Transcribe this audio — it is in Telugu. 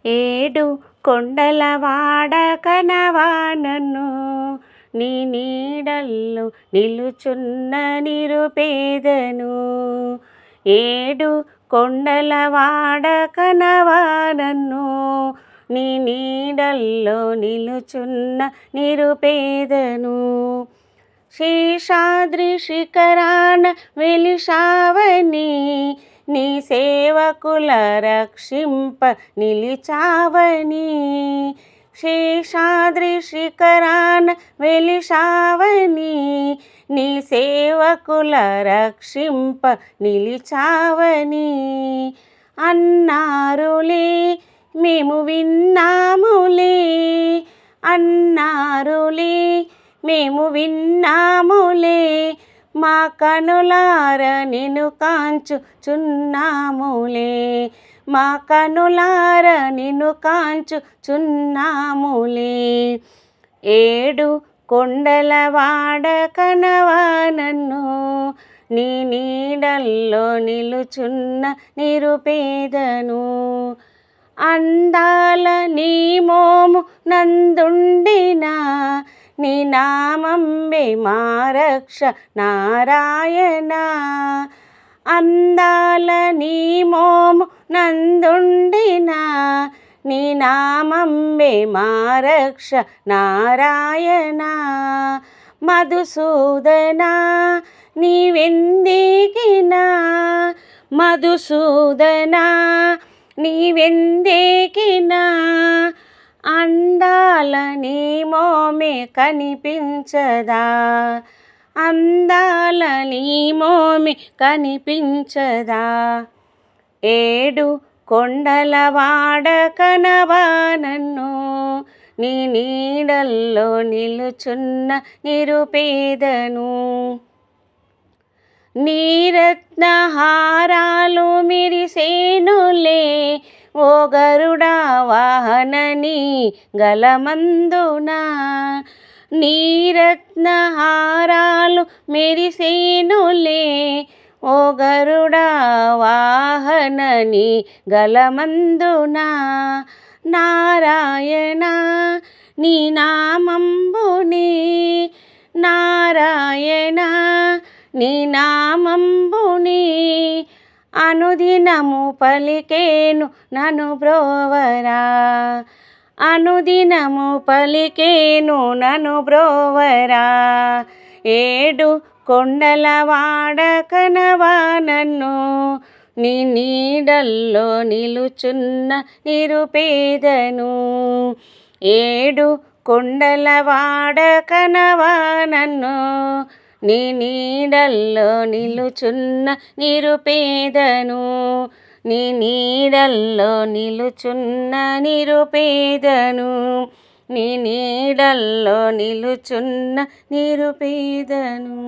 ఏడు కొండలవాడ కనవా నన్ను, నీ నీడల్లో నిలుచున్న నిరుపేదను. ఏడు కొండలవాడ కనవా నన్ను, నీ నీడల్లో నిలుచున్న నిరుపేదను. శేషాద్రి శిఖరాన వెలిశావని, నీ సేవకుల రక్షింప నిలిచావని. శేషాద్రి శిఖరాన వెలిశావని, నీ సేవకుల రక్షింప నిలిచావని. అన్నారులే మేము విన్నాములే, అన్నారులే మేము విన్నాములే, మా కనులార నిన్ను కాంచుచున్నాములే, మా కనులార నిన్ను కాంచుచున్నాములే. ఏడు కొండలవాడ కనవా నన్ను, నీ నీడల్లో నిలుచున్న నిరుపేదను. అందాల నీ మోము నందుండిన, నీ నామంబే మా రక్ష నారాయణ. అందాల నీ మోము నందుండిన, నీ నామంబే మా రక్ష నారాయణ. మధుసూదన నీవెందేకినా, మధుసూదన నీవెందేకినా, అందాల నీ మోమే కనిపించదా, అందాల నీ మోమే కనిపించదా. ఏడు కొండలవాడ కనవా నన్ను, నీ నీడల్లో నిలుచున్న నిరుపేదను. నీ రత్నహారాలు మెరిసేనులే, ఓ గరుడా వాహనని గలమందున. నీ రత్నహారాలు మెరిసేనులే, ఓ గరుడా వాహనని గలమందున. నారాయణ నీ నామంబుని, నారాయణ నీ నామంబుని, అనుదినము పలికేను నను బ్రోవరా, అనుదినము పలికేను నను బ్రోవరా. ఏడు కొండలవాడ కనవా నన్ను, నీ నీడల్లో నిలుచున్న నిరుపేదను. ఏడు కొండలవాడ కనవా నన్ను, నీ నీడల్లో నిలుచున్న నిరుపేదను. నీ నీడల్లో నిలుచున్న నిరుపేదను, నీ నీడల్లో నిలుచున్న నిరుపేదను.